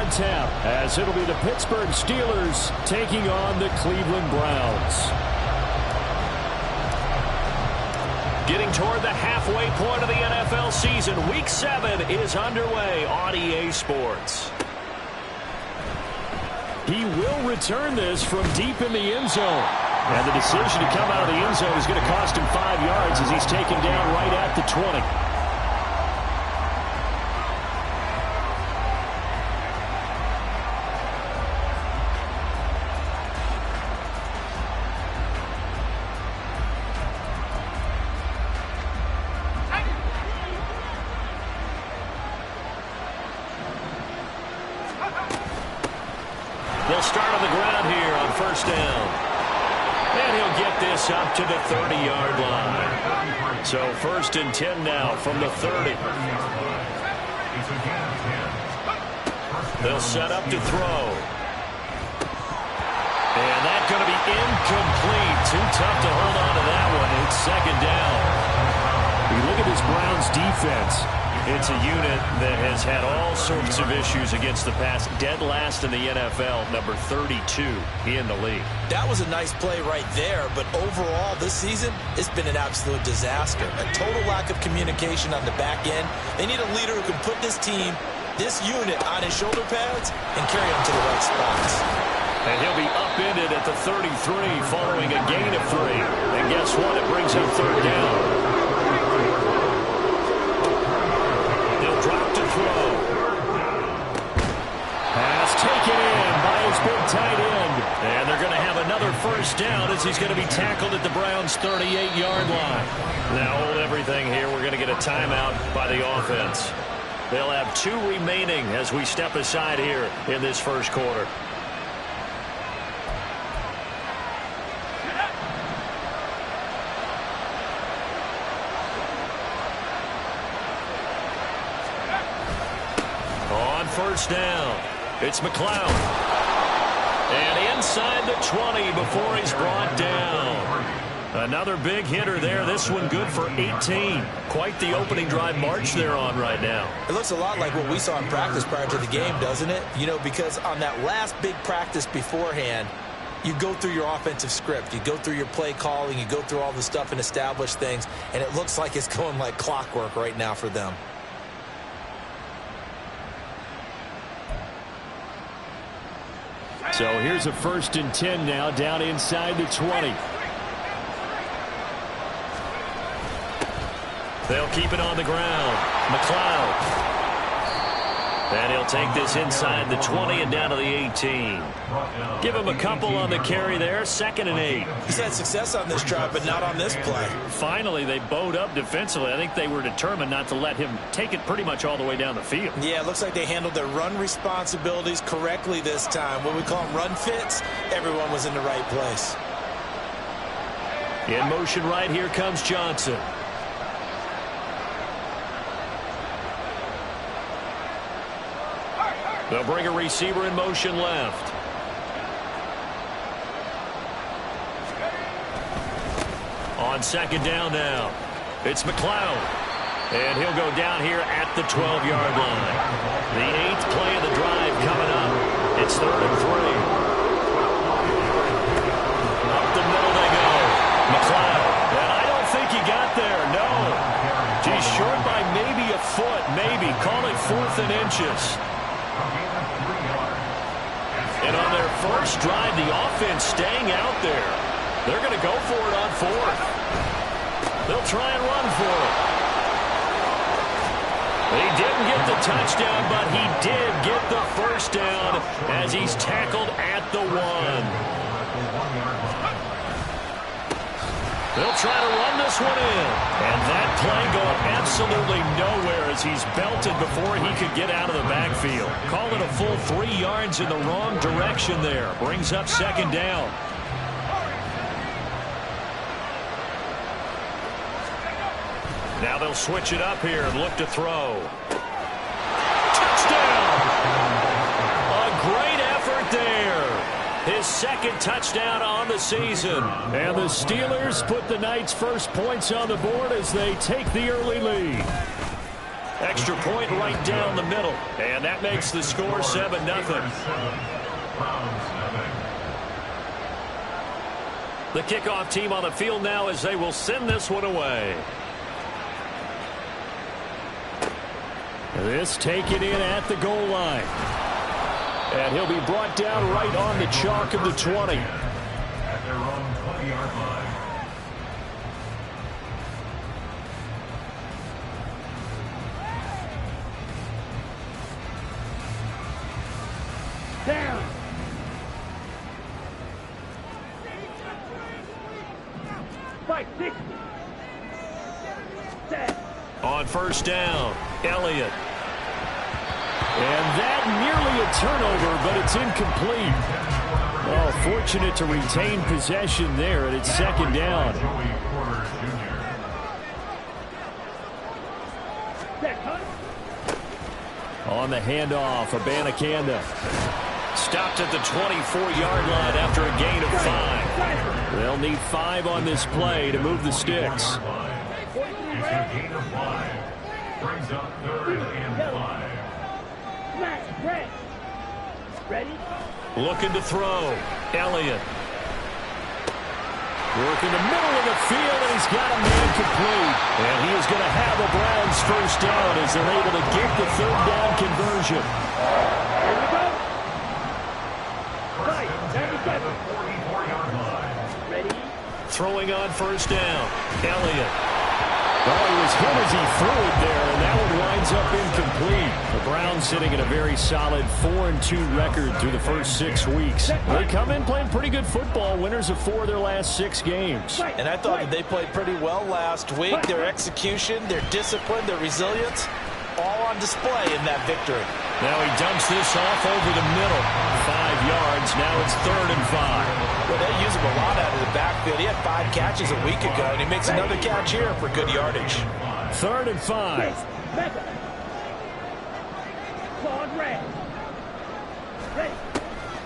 on tap, as it'll be the Pittsburgh Steelers taking on the Cleveland Browns. Getting toward the halfway point of the NFL season, Week 7 is underway on EA Sports. He will return this from deep in the end zone. And the decision to come out of the end zone is going to cost him 5 yards as he's taken down right at the 20. They'll start on the ground here on first down. And he'll get this up to the 30-yard line. So first and 10 now from the 30. They'll set up to throw. And that's going to be incomplete. Too tough to hold on to that one. It's second down. You look at this Browns defense. It's a unit that has had all sorts of issues against the pass. Dead last in the NFL, number 32 in the league. That was a nice play right there, but overall this season, it's been an absolute disaster. A total lack of communication on the back end. They need a leader who can put this team, this unit, on his shoulder pads and carry them to the right spots. And he'll be upended at the 33 following a gain of 3. And guess what? It brings up third down. Drop to throw. Pass taken in by his big tight end. And they're going to have another first down as he's going to be tackled at the Browns' 38-yard line. Now hold everything here. We're going to get a timeout by the offense. They'll have 2 remaining as we step aside here in this first quarter. First down. It's McLeod. And inside the 20 before he's brought down. Another big hitter there. This one good for 18. Quite the opening drive march they're on right now. It looks a lot like what we saw in practice prior to the game, doesn't it? You know, because on that last big practice beforehand, you go through your offensive script. You go through your play calling. You go through all the stuff and establish things. And it looks like it's going like clockwork right now for them. So here's a first and 10 now down inside the 20. They'll keep it on the ground. McLeod. And he'll take this inside the 20 and down to the 18. Give him a couple on the carry there. 2nd and 8. He's had success on this drive, but not on this play. Finally, they bowed up defensively. I think they were determined not to let him take it pretty much all the way down the field. Yeah, it looks like they handled their run responsibilities correctly this time. What we call them run fits, everyone was in the right place. In motion right here comes Johnson. They'll bring a receiver in motion left. On second down now, it's McLeod. And he'll go down here at the 12-yard line. The 8th play of the drive coming up. It's 3rd and 3. Up the middle they go. McLeod. And I don't think he got there, no. He's short by maybe a foot, maybe. Call it 4th and inches. And on their first drive, the offense staying out there. They're going to go for it on 4th. They'll try and run for it. He didn't get the touchdown, but he did get the first down as he's tackled at the 1. They'll try to run this one in. And that play going absolutely nowhere as he's belted before he could get out of the backfield. Call it a full 3 yards in the wrong direction there. Brings up second down. Now they'll switch it up here and look to throw. Touchdown! A great effort there. His 2nd touchdown on the season. And the Steelers put the night's first points on the board as they take the early lead. extra point right down the middle. And that makes the score 7-0. The kickoff team on the field now as they will send this one away. This taken in at the goal line. And he'll be brought down right on the chalk of the 20. At their own 20-yard line. Down. Fight 60. Set. On first down, Elliott. And that nearly a turnover, but it's incomplete. Oh, fortunate to retain possession there, and it's second down. On the handoff, Abanikanda. Stopped at the 24-yard line after a gain of 5. They'll need 5 on this play to move the sticks. Gain of 5. Brings up 3rd and 5. Ready? Looking to throw. Elliott. Working the middle of the field, and he's got a man complete. And he is going to have the Browns first down as they're able to get the 3rd down conversion. Here we go. Fight. 77. 44-yard line. Ready? Throwing on first down. Elliott. Oh, he was hit as he threw it there, and that one winds up incomplete. The Browns sitting at a very solid 4-2 record through the first 6 weeks. They come in playing pretty good football, winners of 4 of their last 6 games. And I thought that they played pretty well last week. Their execution, their discipline, their resilience, all on display in that victory. Now he dumps this off over the middle. 5 yards. Now it's 3rd and 5. Well, they use him a lot out of the backfield. He had 5 catches a week ago, and he makes another catch here for good yardage. 3rd and 5.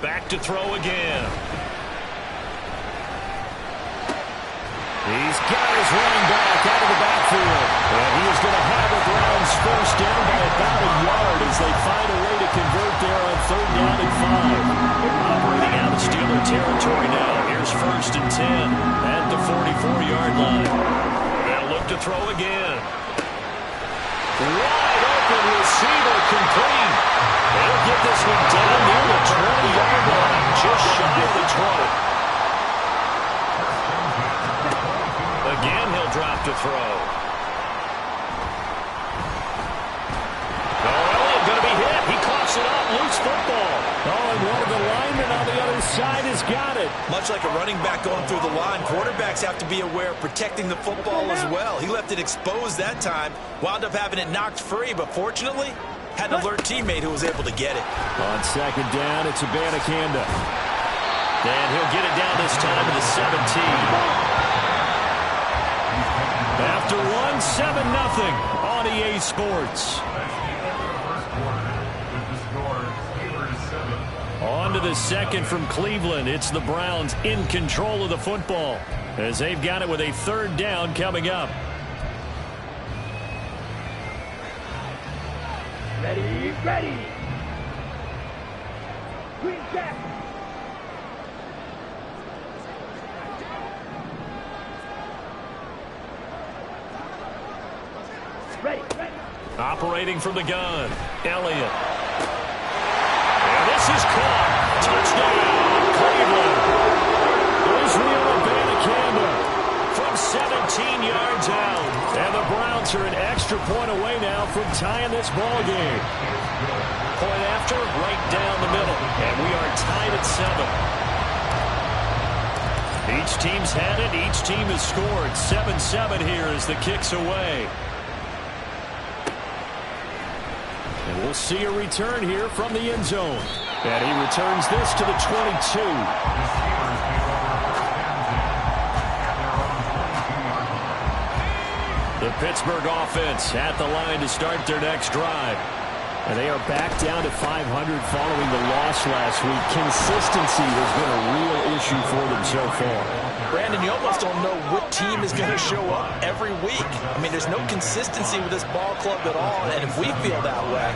Back to throw again. He's got his running back out of the backfield. And he is going to have the Browns first down by about a yard as they find a way to convert there on 3rd down and 5. Operating out of Steeler territory now. Here's 1st and 10 at the 44-yard line. They'll look to throw again. Wide open receiver complete. They'll get this one down near the 20-yard line, just shy of the 20. Again, he'll drop to throw. Elliott going to be hit. He coughs it up. Loose football. Oh, and one of the linemen on the other side has got it. Much like a running back going through the line, quarterbacks have to be aware of protecting the football as well. He left it exposed that time, wound up having it knocked free, but fortunately, had an alert teammate who was able to get it. On second down, it's Abanikanda. And he'll get it down this time to the 17. After 1-7-0 on EA Sports. On to the second from Cleveland. It's the Browns in control of the football as they've got it with a 3rd down coming up. Ready, ready. Green jack. Ready, ready. Operating from the gun, Elliott. And this is caught. Touchdown, Cleveland. Israel Abanikanda from 17 yards out. And the Browns are an extra point away now from tying this ball game. Point after, right down the middle. And we are tied at 7. Each team's had it. Each team has scored. 7-7 here as the kick's away. And we'll see a return here from the end zone. And he returns this to the 22. The Pittsburgh offense at the line to start their next drive. And they are back down to 500 following the loss last week. Consistency has been a real issue for them so far. Brandon, you almost don't know what team is going to show up every week. I mean, there's no consistency with this ball club at all, and if we feel that way,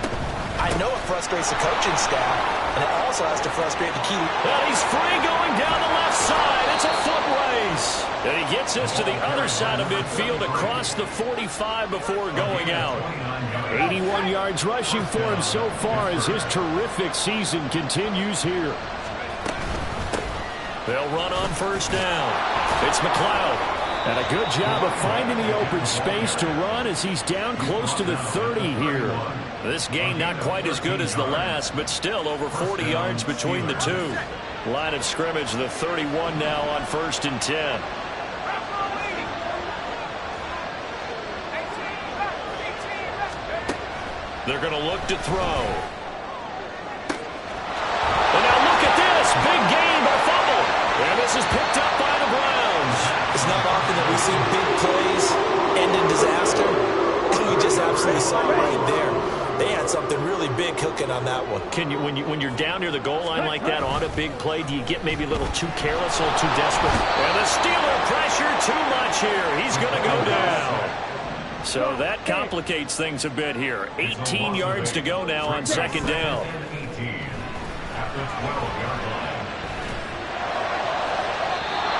I know it frustrates the coaching staff, and it also has to frustrate the key. Well, he's free going down the left side. It's a foot race. And he gets us to the other side of midfield across the 45 before going out. 81 yards rushing for him so far as his terrific season continues here. They'll run on first down. It's McLeod. And a good job of finding the open space to run as he's down close to the 30 here. This gain not quite as good as the last, but still over 40 yards between the two. Line of scrimmage, the 31 now on 1st and 10. They're going to look to throw. And now look at this. Big gain by fumble. And this is picked up by the Browns. It's not often that we see big plays end in disaster. We just absolutely saw it right there. They had something really big cooking on that one. Can you, when you're down near the goal line like that on a big play, do you get maybe a little too careless, a little too desperate? And the Steeler pressure too much here. He's going to go down. So that complicates things a bit here. 18 yards to go now on 2nd down.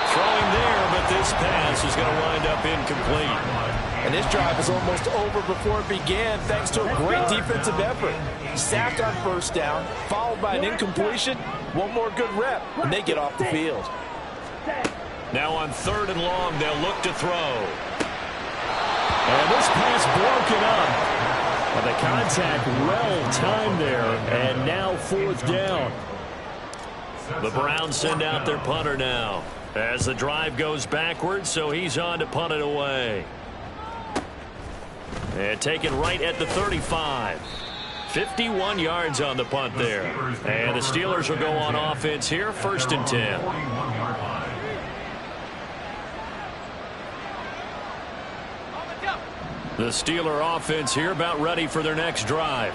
Throwing there, but this pass is going to wind up incomplete. And this drive is almost over before it began thanks to a great defensive effort. Sacked on 1st down, followed by an incompletion. One more good rep, and they get off the field. Now on 3rd and long, they'll look to throw. And this pass broken up. But the contact well timed there, and now 4th down. The Browns send out their punter now as the drive goes backwards, so he's on to punt it away. And taken right at the 35. 51 yards on the punt there. And the Steelers will go on offense here, 1st and 10. The Steeler offense here about ready for their next drive.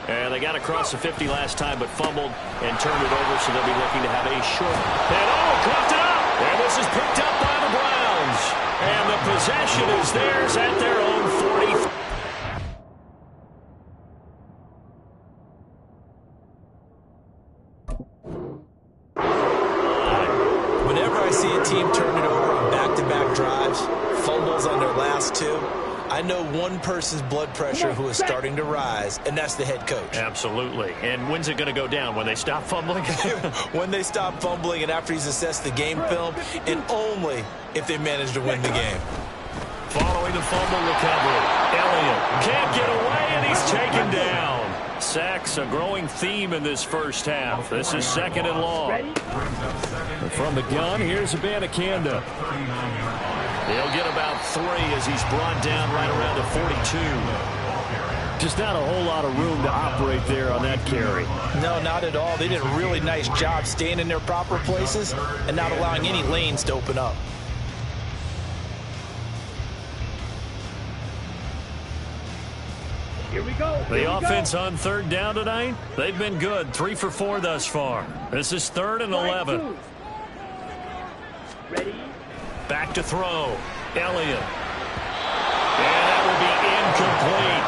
And they got across the 50 last time but fumbled and turned it over, so they'll be looking to have a short. And coughed it up! And this is picked up by the Browns. And the possession is theirs at their own 40. Whenever I see a team turn it over on back-to-back drives, fumbles on their last two, I know one person's blood pressure who is starting to rise, and that's the head coach. Absolutely. And when's it going to go down? When they stop fumbling? When they stop fumbling and after he's assessed the game film, and only if they manage to win the game. Following the fumble recovery, Elliott can't get away, and he's taken down. Sacks a growing theme in this first half. This is 2nd and long. And from the gun, here's Abanikanda. He'll get about 3 as he's brought down right around the 42. Just not a whole lot of room to operate there on that carry. No, not at all. They did a really nice job staying in their proper places and not allowing any lanes to open up. Here we go. The offense on 3rd down tonight, they've been good. 3 for 4 thus far. This is 3rd and 11. Ready? Back to throw. Elliott. And that will be incomplete.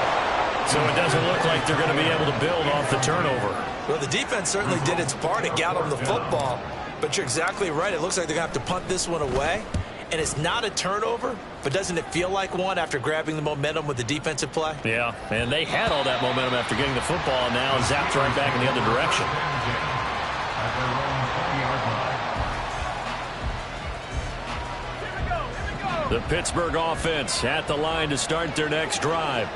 So it doesn't look like they're going to be able to build off the turnover. Well, the defense certainly did its part to get them the football. But you're exactly right. It looks like they're going to have to punt this one away. And it's not a turnover, but doesn't it feel like one after grabbing the momentum with the defensive play? Yeah, and they had all that momentum after getting the football, and now zapped right back in the other direction. The Pittsburgh offense at the line to start their next drive.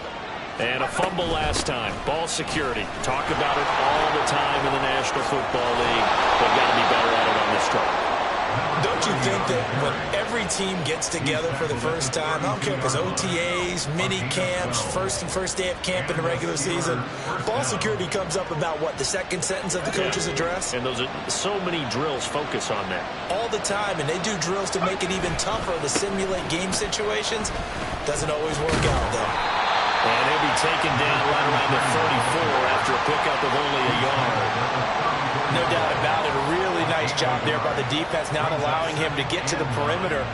And a fumble last time. Ball security. Talk about it all the time in the National Football League. They've got to be better at it on this drive. Don't you think that when every team gets together for the first time, I don't care if it's OTAs, mini camps, first day of camp in the regular season, ball security comes up about, what, the second sentence of the coach's address? And those are so many drills focus on that. All the time, and they do drills to make it even tougher to simulate game situations. Doesn't always work out, though. And he'll be taken down right around the 34 after a pickup of only a yard. No doubt about it. A really nice job there by the defense, not allowing him to get to the perimeter.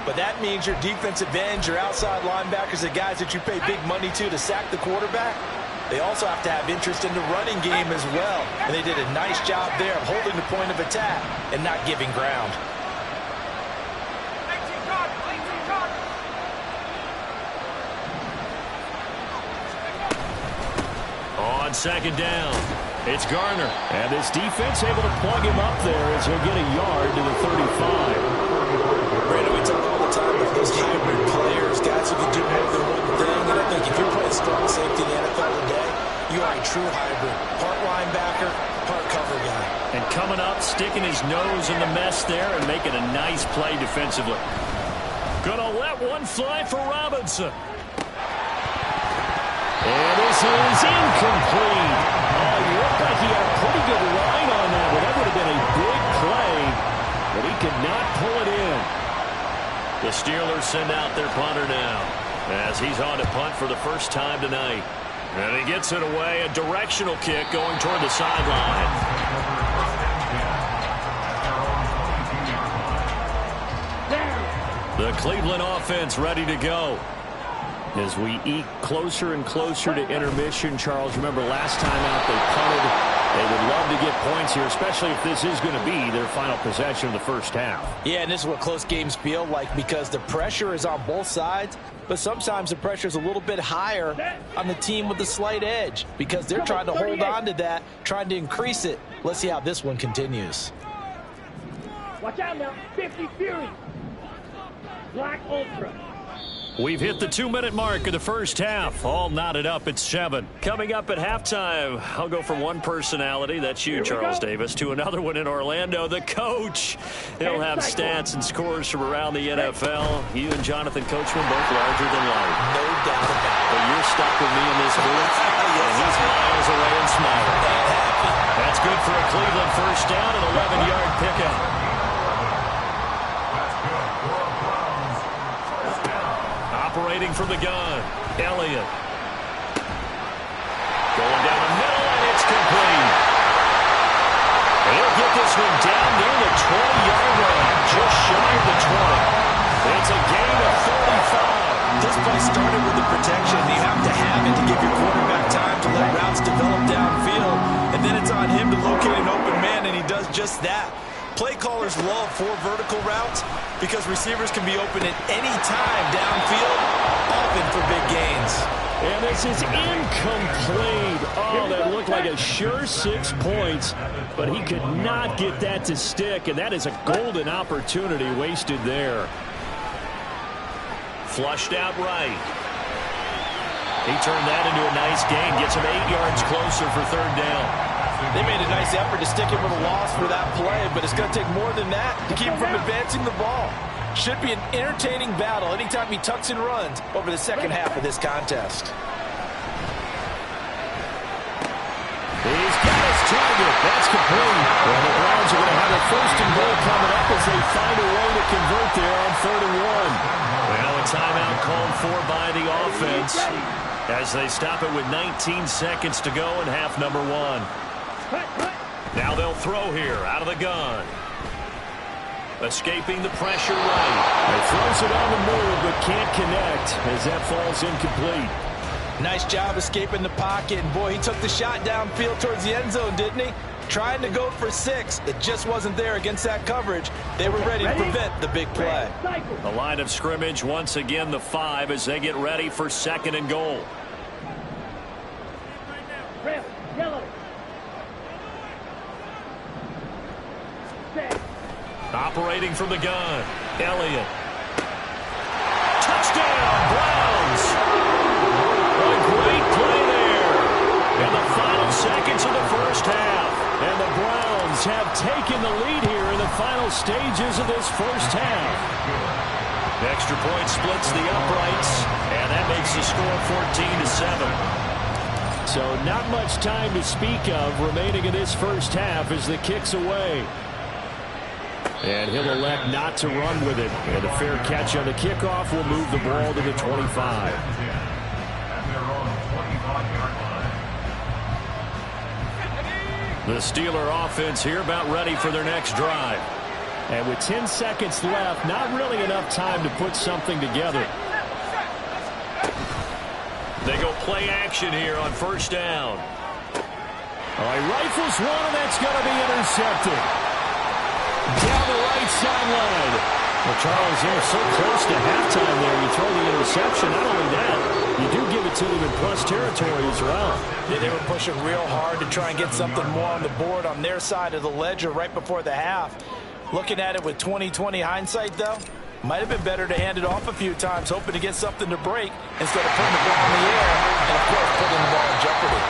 But that means your defensive ends, your outside linebackers, the guys that you pay big money to sack the quarterback, they also have to have interest in the running game as well. And they did a nice job there of holding the point of attack and not giving ground. On second down, it's Garner. And this defense able to plug him up there as he'll get a yard to the 35. Brandon, we talk all the time about those hybrid players, guys who can do more than one thing. And I think if you're playing strong safety in the NFL today, you are a true hybrid. Part linebacker, part cover guy. And coming up, sticking his nose in the mess there and making a nice play defensively. Gonna let one fly for Robinson. And this is incomplete. Oh, he looked like he had a pretty good line on that, but that would have been a big play. But he could not pull it in. The Steelers send out their punter now as he's on to punt for the first time tonight. And he gets it away, a directional kick going toward the sideline. The Cleveland offense ready to go. As we eke closer and closer to intermission, Charles, remember last time out they punted. They would love to get points here, especially if this is going to be their final possession of the first half. Yeah, and this is what close games feel like because the pressure is on both sides, but sometimes the pressure is a little bit higher on the team with the slight edge because they're trying to hold on to that, trying to increase it. Let's see how this one continues. Watch out now. 50 Fury. Black Ultra. We've hit the 2-minute mark of the first half. All knotted up at 7. Coming up at halftime, I'll go from one personality, that's you, Charles Davis, to another one in Orlando, the coach. He'll have stats and scores from around the NFL. You and Jonathan Coachman both larger than life. No doubt about it. But you're stuck with me in this booth, and he's miles away and smiling. That's good for a Cleveland first down, an 11-yard pickup. Operating from the gun, Elliott. Going down the middle, and it's complete. He'll get this one down near the 20-yard line, just shy of the 20. It's a gain of 35. This play started with the protection. You have to have it to give your quarterback time to let routes develop downfield, and then it's on him to locate an open man, and he does just that. Play callers love 4 vertical routes because receivers can be open at any time downfield, often for big gains. And this is incomplete. Oh, that looked like a sure 6 points, but he could not get that to stick, and that is a golden opportunity wasted there. Flushed out right. He turned that into a nice gain, gets him 8 yards closer for third down. They made a nice effort to stick him with a loss for that play, but it's going to take more than that to keep him from advancing the ball. Should be an entertaining battle anytime he tucks and runs over the second half of this contest. He's got his target. That's complete. Well, the Browns are going to have a first and goal coming up as they find a way to convert there on 3rd and 1. Well, a timeout called for by the offense as they stop it with 19 seconds to go in half number 1. Now they'll throw here out of the gun. Escaping the pressure right. He throws it on the move but can't connect as that falls incomplete. Nice job escaping the pocket. And boy, he took the shot downfield towards the end zone, didn't he? Trying to go for 6. It just wasn't there against that coverage. They were ready to prevent the big play. The line of scrimmage once again the 5 as they get ready for 2nd and goal. Red, yellow. Operating from the gun, Elliott. Touchdown, Browns! A great play there. In the final seconds of the first half. And the Browns have taken the lead here in the final stages of this first half. The extra point splits the uprights, and that makes the score 14-7. So not much time to speak of remaining in this first half as the kick's away. And he'll elect not to run with it. And a fair catch on the kickoff will move the ball to the 25. The Steeler offense here about ready for their next drive. And with 10 seconds left, not really enough time to put something together. They go play action here on first down. All right, rifles one, and that's going to be intercepted. Down the right sideline. Well, Charles, they're so close to halftime there. You throw the interception. Not only that, you do give it to them in plus territory as well. Yeah, they were pushing real hard to try and get something more on the board on their side of the ledger right before the half. Looking at it with 20/20 hindsight, though, might have been better to hand it off a few times, hoping to get something to break instead of putting the ball in the air and, of course, putting the ball in jeopardy.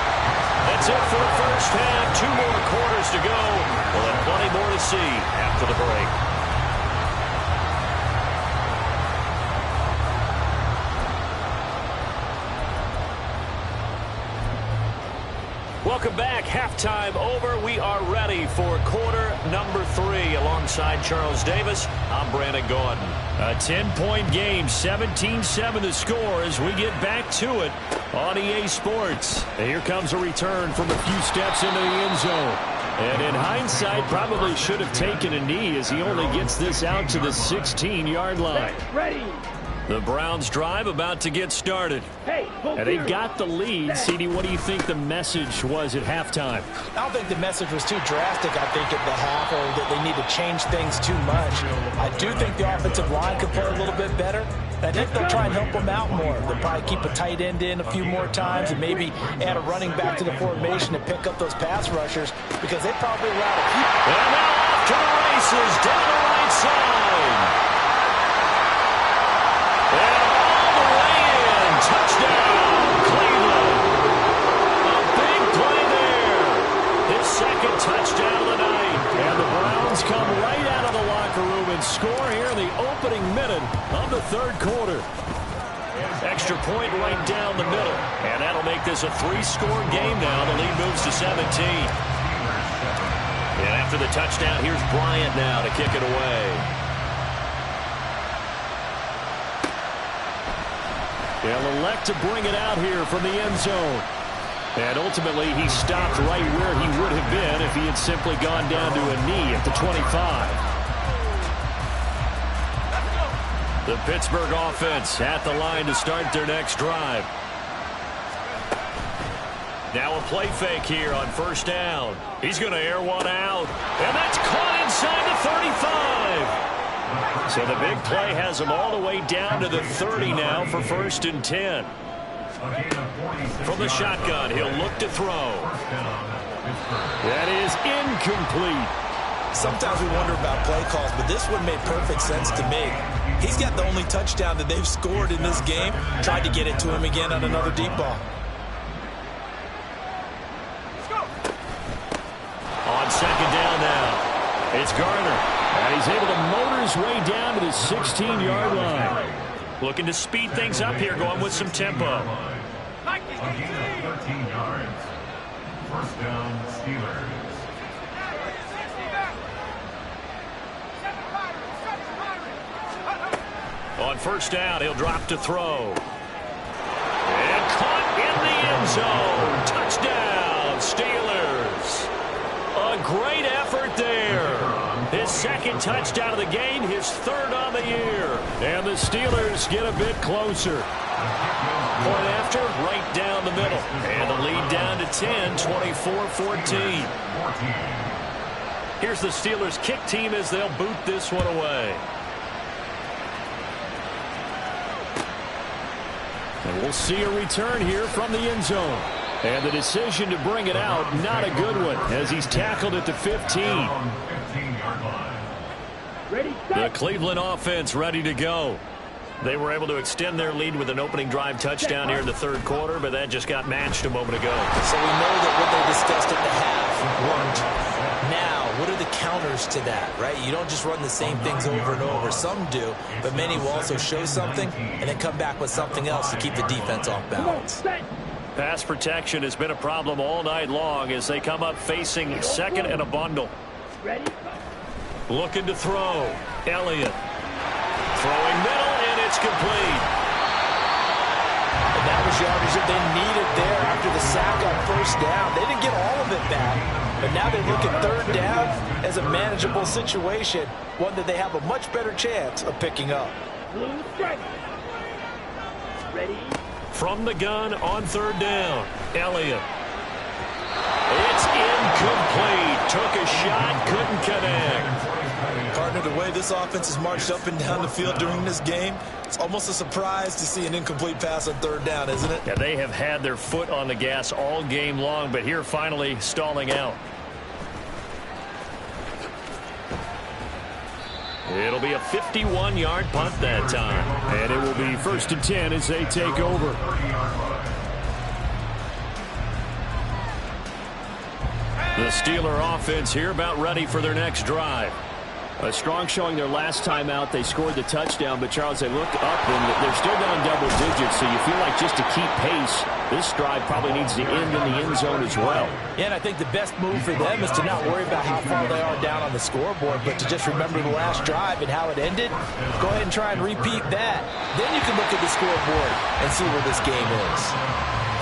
That's it for the first half. 2 more quarters to go. We'll have plenty more to see after the break. Welcome back. Halftime over. We are ready for quarter number 3. Alongside Charles Davis, I'm Brandon Gordon. A 10-point game, 17-7 the score as we get back to it on EA Sports. And here comes a return from a few steps into the end zone. And in hindsight, probably should have taken a knee as he only gets this out to the 16-yard line. Ready. The Browns drive about to get started. Hey, and they've got the lead. CD, what do you think the message was at halftime? I don't think the message was too drastic, I think, at the half, or that they need to change things too much. I do think the offensive line could play a little bit better. I think they'll try and help them out more. They'll probably keep a tight end in a few more times and maybe add a running back to the formation to pick up those pass rushers because they probably allowed a few. And now off to the races down the right side. And all the way in. Touchdown, Cleveland. A big play there. His second touchdown of the night. And the Browns come right out of the locker room and score here in the opening minute of the third quarter. Extra point right down the middle. And that'll make this a 3-score game now. The lead moves to 17. And after the touchdown, here's Bryant now to kick it away. They'll elect to bring it out here from the end zone. And ultimately, he stopped right where he would have been if he had simply gone down to a knee at the 25. The Pittsburgh offense at the line to start their next drive. Now a play fake here on first down. He's going to air one out. And that's caught inside the 35. So the big play has him all the way down to the 30 now for 1st and 10. From the shotgun, he'll look to throw. That is incomplete. Sometimes we wonder about play calls, but this one made perfect sense to me. He's got the only touchdown that they've scored in this game. Tried to get it to him again on another deep ball. On second down now, it's Garner. And he's able to motor his way down to the 16-yard line. Looking to speed things up here, going with some tempo. A gain of 13 yards. First down, Steelers. On first down, he'll drop to throw. And caught in the end zone. Touchdown, Steelers. A great effort there. His second touchdown of the game, his third on the year. And the Steelers get a bit closer. Point after, right down the middle. And the lead down to 10, 24-14. Here's the Steelers kick team as they'll boot this one away. And we'll see a return here from the end zone. And the decision to bring it out, not a good one, as he's tackled at the 15. The Cleveland offense ready to go. They were able to extend their lead with an opening drive touchdown here in the third quarter, but that just got matched a moment ago. So we know that what they discussed at the half worked. Now, what are the counters to that, right? You don't just run the same things over and over. Some do, but many will also show something and then come back with something else to keep the defense off balance. Pass protection has been a problem all night long as they come up facing second and a bundle. Looking to throw. Elliott. Throwing middle, and it's complete. And that was yardage that they needed there after the sack on first down. They didn't get all of it back, But now they look at third down as a manageable situation, one that they have a much better chance of picking up. Blue strike. Ready? From the gun on third down, Elliott. It's incomplete. Took a shot, couldn't connect. Partner, the way this offense has marched up and down the field during this game, it's almost a surprise to see an incomplete pass on third down, isn't it? Yeah, they have had their foot on the gas all game long, but here finally stalling out. It'll be a 51-yard punt that time. And it will be 1st and 10 as they take over. The Steeler offense here about ready for their next drive. A strong showing their last time out. They scored the touchdown, but Charles, they look up and they're still down double digits, so you feel like just to keep pace, this drive probably needs to end in the end zone as well. Yeah, and I think the best move for them is to not worry about how far they are down on the scoreboard, but to just remember the last drive and how it ended. Go ahead and try and repeat that. Then you can look at the scoreboard and see where this game is.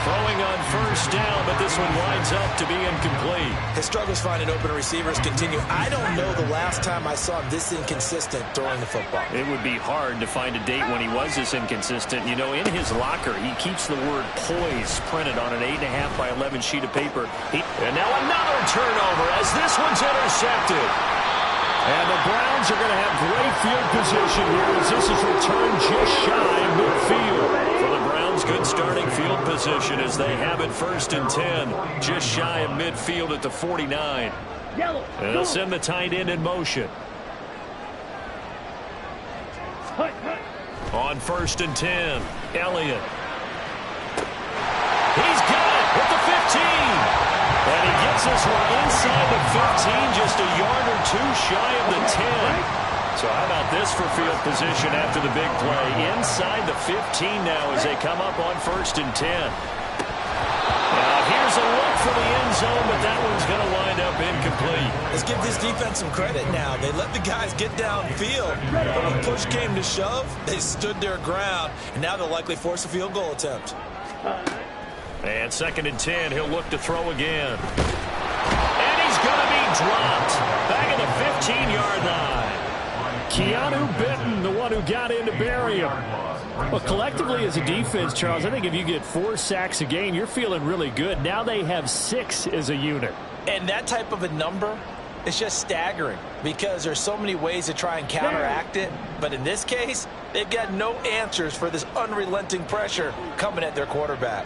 Throwing on first down, but this one winds up to be incomplete. His struggles finding open receivers continue. I don't know the last time I saw him this inconsistent throwing the football. It would be hard to find a date when he was this inconsistent. You know, in his locker, he keeps the word poise printed on an 8.5 by 11 sheet of paper. And now another turnover as this one's intercepted. And the Browns are going to have great field position here as this is returned just shy of midfield. For the Browns, good starting field position as they have it 1st and 10. Just shy of midfield at the 49. Yellow. And they'll send the tight end in motion. Hut, hut. On 1st and 10, Elliott. He's got it at the 15. And he gets this one inside the 15, just a yard or two shy of the 10. So how about this for field position after the big play? Inside the 15 now as they come up on 1st and 10. Now here's a look for the end zone, but that one's going to wind up incomplete. Let's give this defense some credit now. They let the guys get downfield, but when push came to shove, they stood their ground, and now they'll likely force a field goal attempt. And 2nd and 10, he'll look to throw again. And he's going to be dropped back at the 15-yard line. Keanu Benton, the one who got in to bury him. Well, collectively as a defense, Charles, I think if you get 4 sacks a game, you're feeling really good. Now they have 6 as a unit. And that type of a number is just staggering because there's so many ways to try and counteract it. But in this case, they've got no answers for this unrelenting pressure coming at their quarterback.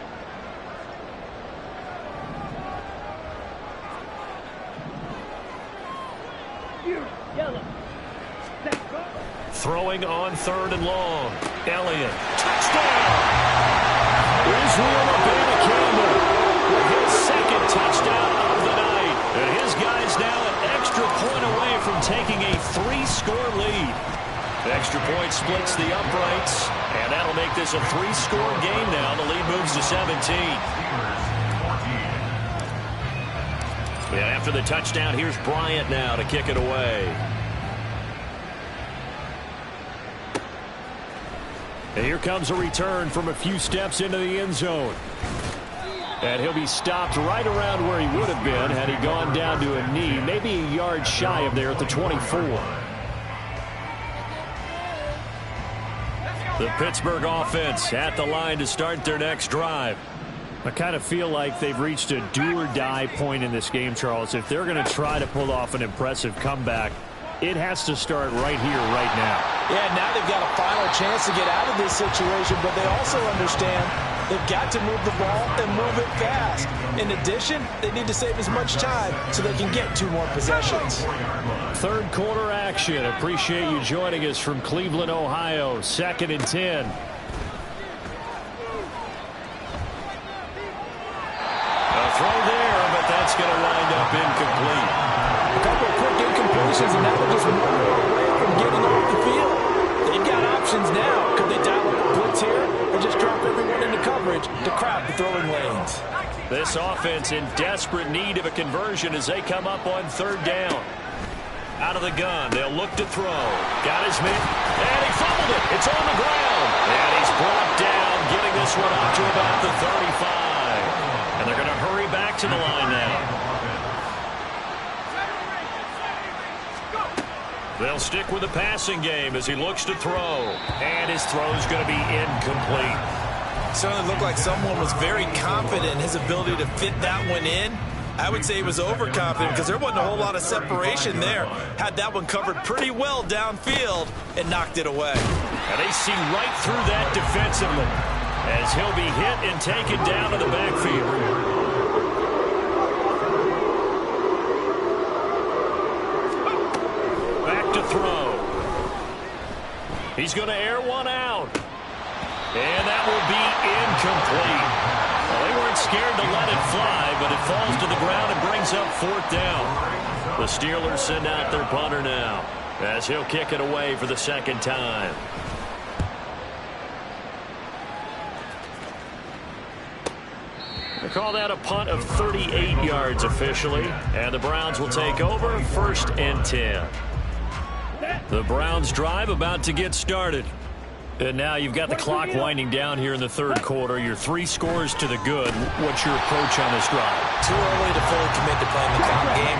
Yellow. Throwing on 3rd and long. Elliott. Touchdown! Israel Abana-Campbell With his 2nd touchdown of the night. And his guys now an extra point away from taking a 3-score lead. The extra point splits the uprights. And that'll make this a 3-score game now. The lead moves to 17. And after the touchdown, here's Bryant now to kick it away. And here comes a return from a few steps into the end zone. And he'll be stopped right around where he would have been had he gone down to a knee, maybe a yard shy of there at the 24. The Pittsburgh offense at the line to start their next drive. I kind of feel like they've reached a do-or-die point in this game, Charles. If they're going to try to pull off an impressive comeback, it has to start right here, right now. Yeah, now they've got a final chance to get out of this situation, but they also understand they've got to move the ball and move it fast. In addition, they need to save as much time so they can get 2 more possessions. 3rd quarter action. Appreciate you joining us from Cleveland, Ohio. 2nd and 10. Throw there, but that's going to wind up incomplete. A couple of quick incompletions, and now they're just 1 more away from getting off the field. They've got options now. Could they dial up a blitz here or just drop everyone into coverage to crowd the throwing lanes? This offense in desperate need of a conversion as they come up on 3rd down. Out of the gun, they'll look to throw. Got his man, and he fumbled it. It's on the ground. And he's brought down, getting this one up to about the 35. And they're going to hurry back to the line now. They'll stick with the passing game as he looks to throw. And his throw's going to be incomplete. Certainly looked like someone was very confident in his ability to fit that one in. I would say he was overconfident because there wasn't a whole lot of separation there. Had that one covered pretty well downfield and knocked it away. And they see right through that defensively as he'll be hit and taken down to the backfield. To throw. He's going to air one out. And that will be incomplete. Well, they weren't scared to let it fly, but it falls to the ground and brings up 4th down. The Steelers send out their punter now as he'll kick it away for the 2nd time. They call that a punt of 38 yards officially, and the Browns will take over 1st and 10. The Browns drive about to get started. And now you've got the clock winding down here in the 3rd quarter. You're 3 scores to the good. What's your approach on this drive? Too early to fully commit to playing the clock game.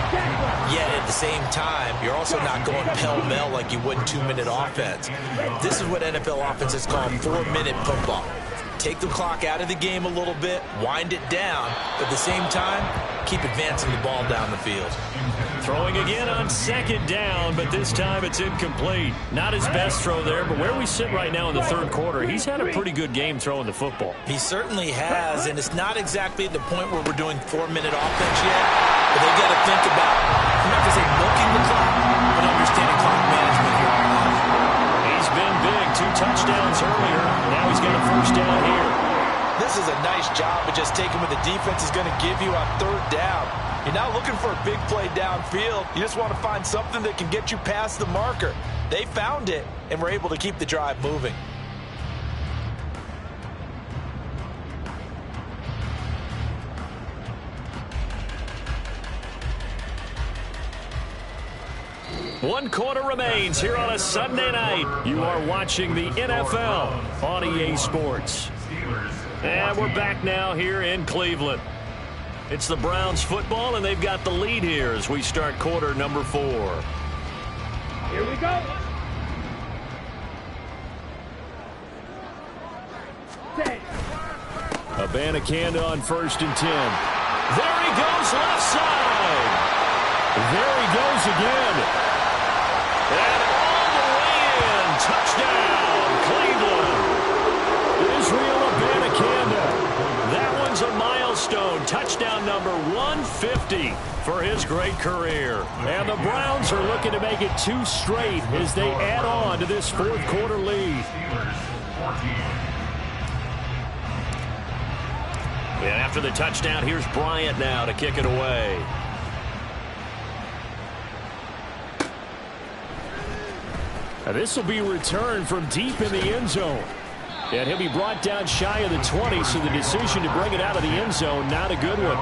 Yet at the same time, you're also not going pell-mell like you would in 2-minute offense. This is what NFL offenses call 4-minute football. Take the clock out of the game a little bit, wind it down, but at the same time, keep advancing the ball down the field. Throwing again on 2nd down, but this time it's incomplete. Not his best throw there, but where we sit right now in the 3rd quarter, he's had a pretty good game throwing the football. He certainly has, and it's not exactly at the point where we're doing 4-minute offense yet, but they've got to think about, I'm not going to say milking the clock, but understanding clock management here on that. He's been big, 2 touchdowns earlier. Now he's got a 1st down here. This is a nice job of just taking what the defense is going to give you on 3rd down. You're not looking for a big play downfield. You just want to find something that can get you past the marker. They found it and were able to keep the drive moving. One quarter remains here on a Sunday night. You are watching the NFL on EA Sports. And we're back now here in Cleveland. It's the Browns football, and they've got the lead here as we start quarter number 4. Here we go. Abanikanda on 1st and 10. There he goes, left side. There he goes again. And all the way in. Touchdown, Cleveland. Israel Abanikanda. That one's a milestone. Touchdown number 150 for his great career. And the Browns are looking to make it 2 straight as they add on to this 4th quarter lead. And after the touchdown, here's Bryant now to kick it away. Now this will be returned from deep in the end zone. And he'll be brought down shy of the 20, so the decision to bring it out of the end zone, not a good one.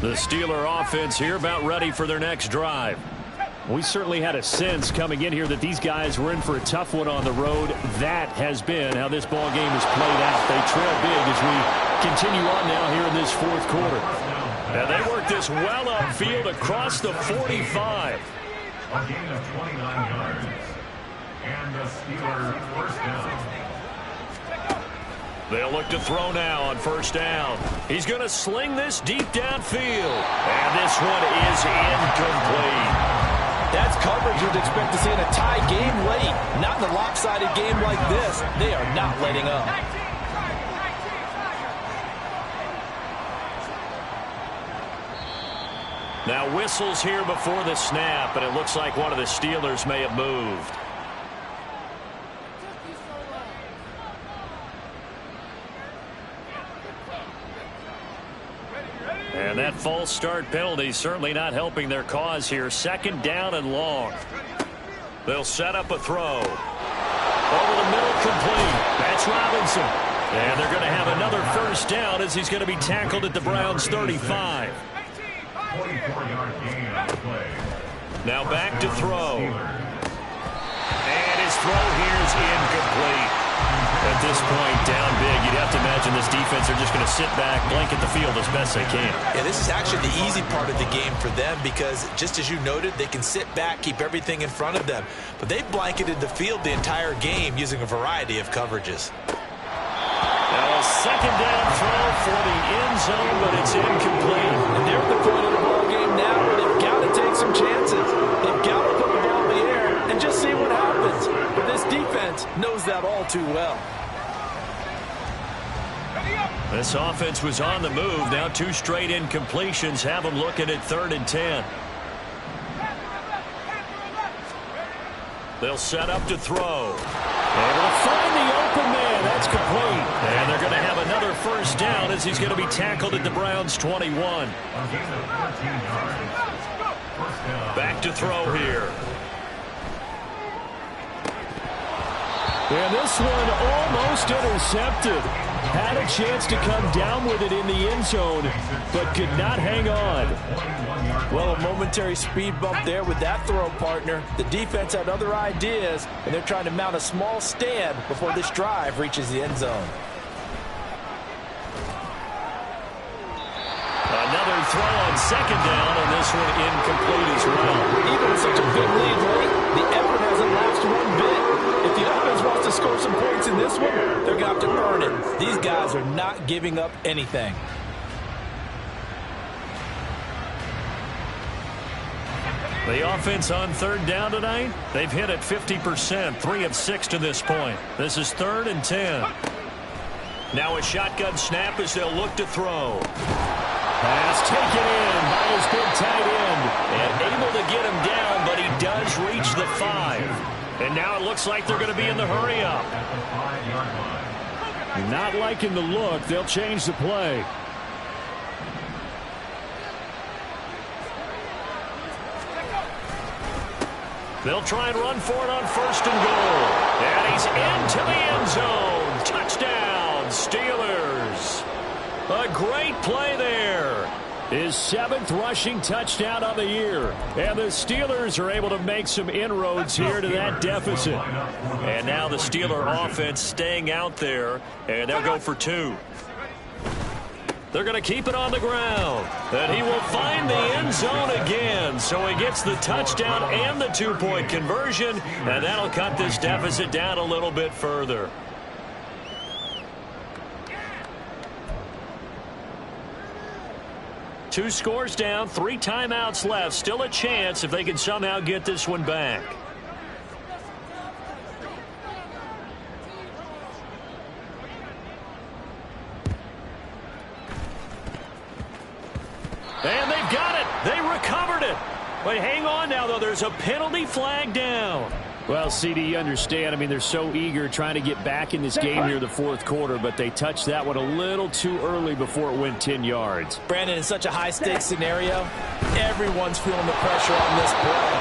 The Steeler offense here about ready for their next drive. We certainly had a sense coming in here that these guys were in for a tough one on the road. That has been how this ball game has played out. They trail big as we continue on now here in this 4th quarter. And they work this well upfield across the 45. A gain of 29 yards. And the Steelers 1st down. They'll look to throw now on 1st down. He's going to sling this deep downfield. And this one is incomplete. That's coverage you'd expect to see in a tie game late. Not in a lopsided game like this. They are not letting up. Now whistles here before the snap, and it looks like one of the Steelers may have moved. And that false start penalty certainly not helping their cause here. 2nd down and long. They'll set up a throw. Over the middle, complete. That's Robinson. And they're going to have another 1st down as he's going to be tackled at the Browns 35. 44-yard gain on the play. Now back to throw. And his throw here is incomplete. At this point, down big, you'd have to imagine imagine this defense are just going to sit back, blanket the field as best they can. Yeah, this is actually the easy part of the game for them because, just as you noted, they can sit back, keep everything in front of them. But they've blanketed the field the entire game using a variety of coverages. Now a second down throw for the end zone, but it's incomplete. And they're at the point of the ball game now where they've got to take some chances. They've got to put the ball in the air and just see what happens. But this defense knows that all too well. This offense was on the move. Now 2 straight incompletions have them looking at 3rd and 10. They'll set up to throw. Able to find the open man. That's complete. And they're going to have another first down as he's going to be tackled at the Browns' 21. Back to throw here. And this one almost intercepted. Had a chance to come down with it in the end zone, but could not hang on. Well, a momentary speed bump there with that throw, partner. The defense had other ideas, and they're trying to mount a small stand before this drive reaches the end zone. Another throw on 2nd down, and this one incomplete as well. Even with such a big lead late, the effort hasn't lapsed one bit. If the offense wants to score some points in this one, they're going to have to earn it. These guys are not giving up anything. The offense on 3rd down tonight, they've hit it 50%, 3 of 6 to this point. This is 3rd and 10. Now a shotgun snap as they'll look to throw. Pass taken in by his big tight end. And able to get him down, but he does reach the 5. And now it looks like they're going to be in the hurry-up. Not liking the look. They'll change the play. They'll try and run for it on 1st and goal. And he's into the end zone. Touchdown, Steelers. A great play there. His 7th rushing touchdown of the year. And the Steelers are able to make some inroads here to that deficit. And now the Steeler offense staying out there. And they'll go for 2. They're going to keep it on the ground. And he will find the end zone again. So he gets the touchdown and the 2-point conversion. And that'll cut this deficit down a little bit further. Two scores down, 3 timeouts left. Still a chance if they can somehow get this one back. And they've got it. They recovered it. But hang on now, though. There's a penalty flag down. Well, CD, you understand. I mean, they're so eager trying to get back in this game here the 4th quarter, but they touched that one a little too early before it went 10 yards. Brandon, in such a high-stakes scenario, everyone's feeling the pressure on this play.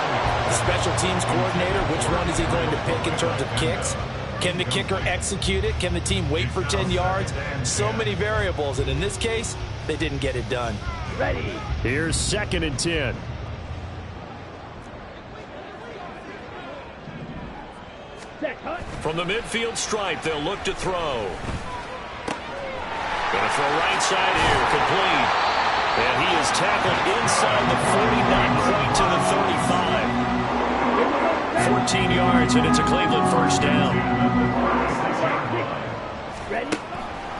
The special teams coordinator, which one is he going to pick in terms of kicks? Can the kicker execute it? Can the team wait for 10 yards? So many variables, and in this case, they didn't get it done. Ready. Here's 2nd and 10. From the midfield stripe, they'll look to throw. Going to throw right side here, complete. And he is tackled inside the 40, not quite to the 35. 14 yards, and it's a Cleveland first down. Ready.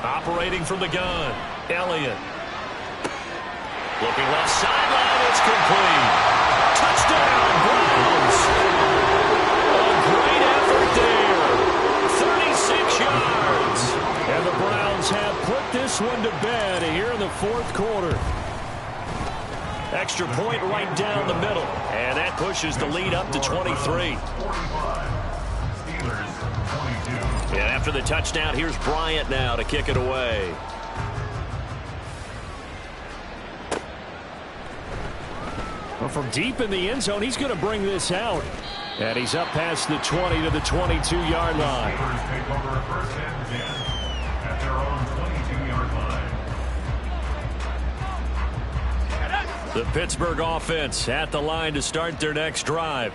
Operating from the gun, Elliott. Looking left sideline, it's complete. Touchdown, Browns! A great effort there. 36 yards. And the Browns have put this one to bed here in the 4th quarter. Extra point right down the middle. And that pushes the lead up to 23. And after the touchdown, here's Bryant now to kick it away. Well, from deep in the end zone, he's going to bring this out. And he's up past the 20 to the 22-yard line. Take over first and 10 at their own 22-yard line. The Pittsburgh offense at the line to start their next drive.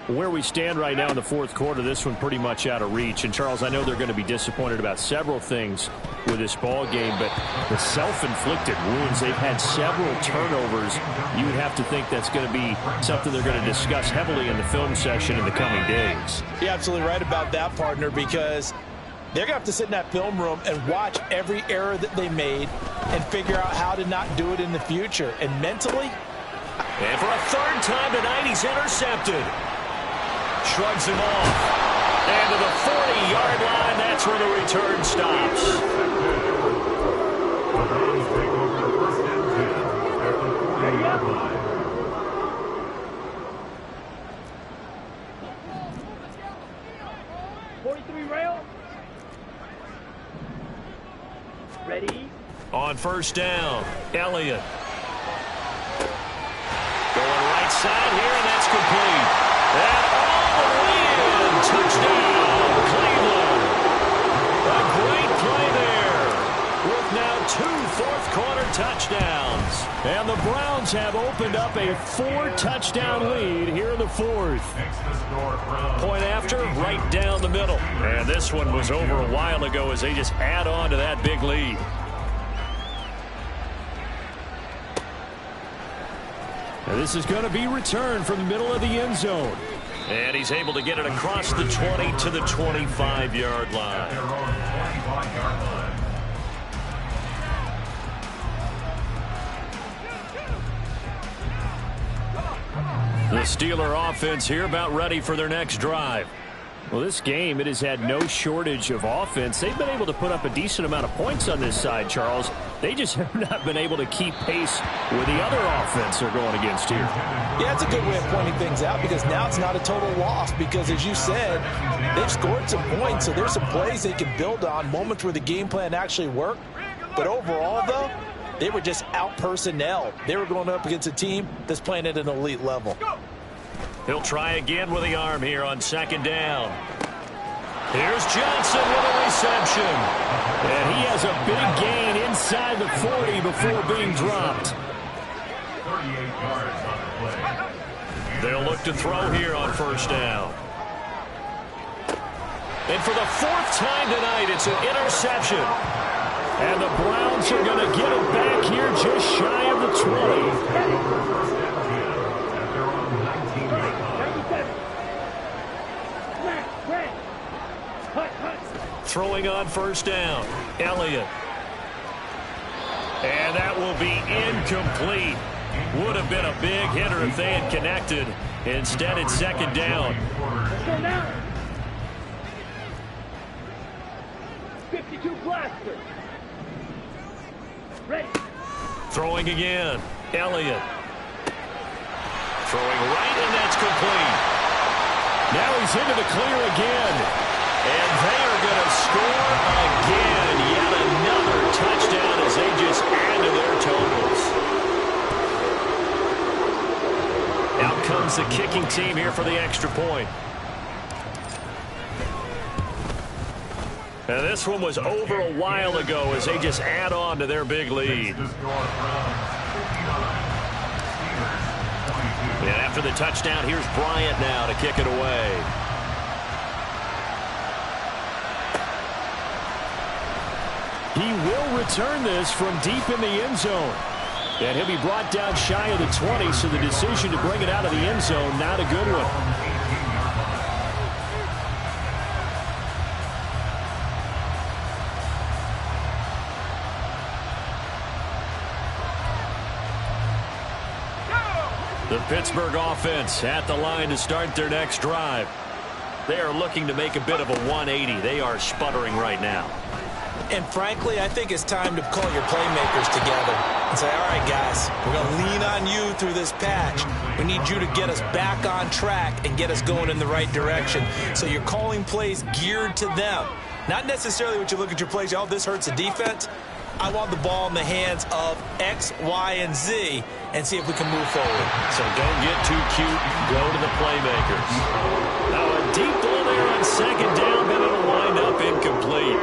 Where we stand right now in the 4th quarter, this one pretty much out of reach. And, Charles, I know they're going to be disappointed about several things with this ball game, but the self-inflicted wounds, they've had several turnovers. You would have to think that's going to be something they're going to discuss heavily in the film session in the coming days. You're absolutely right about that, partner, because they're going to have to sit in that film room and watch every error that they made and figure out how to not do it in the future. And mentally, and for a third time tonight, he's intercepted. Shrugs him off. And to the 40-yard line, that's where the return stops. The Browns take over first and 10 at the 40-yard line. Ready? On first down, Elliott. Going right side here, and that's complete. And all the way in. Touchdown, Cleveland. A great play there with now 2 fourth-quarter touchdowns. And the Browns have opened up a 4-touchdown lead here in the fourth. Point after, right down the middle. And this one was over a while ago as they just add on to that big lead. And this is going to be returned from the middle of the end zone. And he's able to get it across the 20 to the 25-yard line. The Steeler offense here about ready for their next drive. Well, this game, it has had no shortage of offense. They've been able to put up a decent amount of points on this side, Charles. They just have not been able to keep pace with the other offense they're going against here. yeah, it's a good way of pointing things out because now it's not a total loss because, as you said, they've scored some points, so there's some plays they can build on, moments where the game plan actually worked. But overall, though, they were just out-personnel. They were going up against a team that's playing at an elite level. He'll try again with the arm here on second down. Here's Johnson with a reception. And he has a big gain inside the 40 before being dropped. 38 yards on the play. They'll look to throw here on first down. And for the 4th time tonight, it's an interception. And the Browns are going to get it back here just shy of the 20. Throwing on first down, Elliott. And that will be incomplete. Would have been a big hitter if they had connected. Instead, it's second down. Let's go now. 52 blaster. Ready. Throwing again, Elliott. Throwing right, and that's complete. Now he's into the clear again. And they are going to score again. Yet another touchdown as they just add to their totals. Out comes the kicking team here for the extra point. And this one was over a while ago as they just add on to their big lead. And after the touchdown, here's Bryant now to kick it away. He will return this from deep in the end zone. And he'll be brought down shy of the 20, so the decision to bring it out of the end zone, not a good one. The Pittsburgh offense at the line to start their next drive. They are looking to make a bit of a 180. They are sputtering right now. And frankly, I think it's time to call your playmakers together and say, all right, guys, we're going to lean on you through this patch. We need you to get us back on track and get us going in the right direction. So you're calling plays geared to them. Not necessarily what you look at your plays, oh, this hurts the defense. I want the ball in the hands of X, Y, and Z and see if we can move forward. So don't get too cute. Go to the playmakers. Now a deep ball there on second down, but it'll wind up incomplete.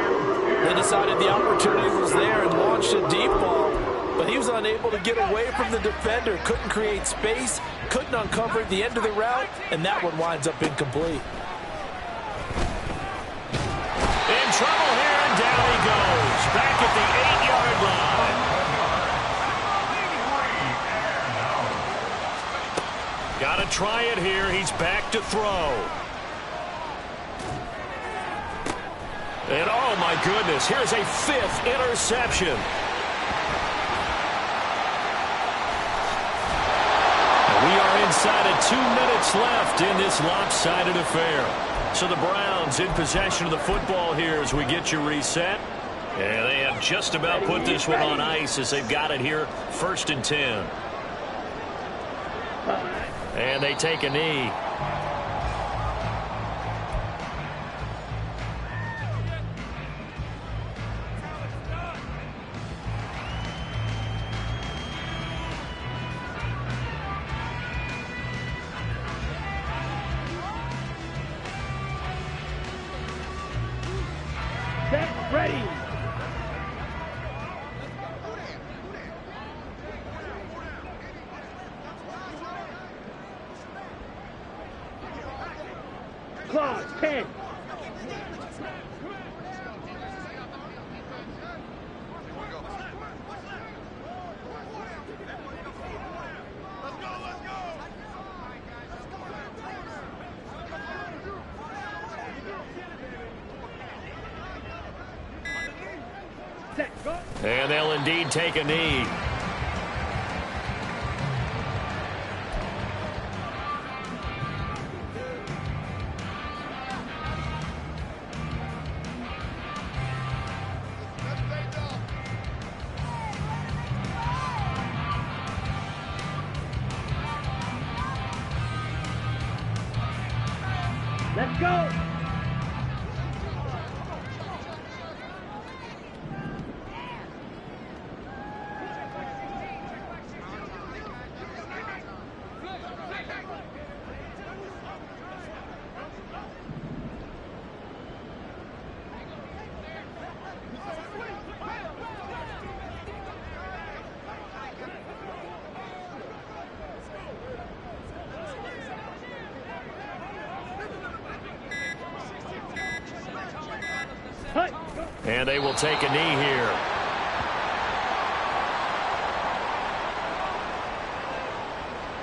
They decided the opportunity was there and launched a deep ball, but he was unable to get away from the defender, couldn't create space, couldn't uncover at the end of the route, and that one winds up incomplete. In trouble here, and down he goes. Back try it here. He's back to throw. And, oh, my goodness, here's a 5th interception. And we are inside of 2 minutes left in this lopsided affair. So the Browns in possession of the football here as we get you reset. And they have just about put this one on ice as they've got it here, 1st and 10. And they take a knee. Set, ready. Clock, 10. Set, go. And they'll indeed take a knee. Let's go. And they will take a knee here.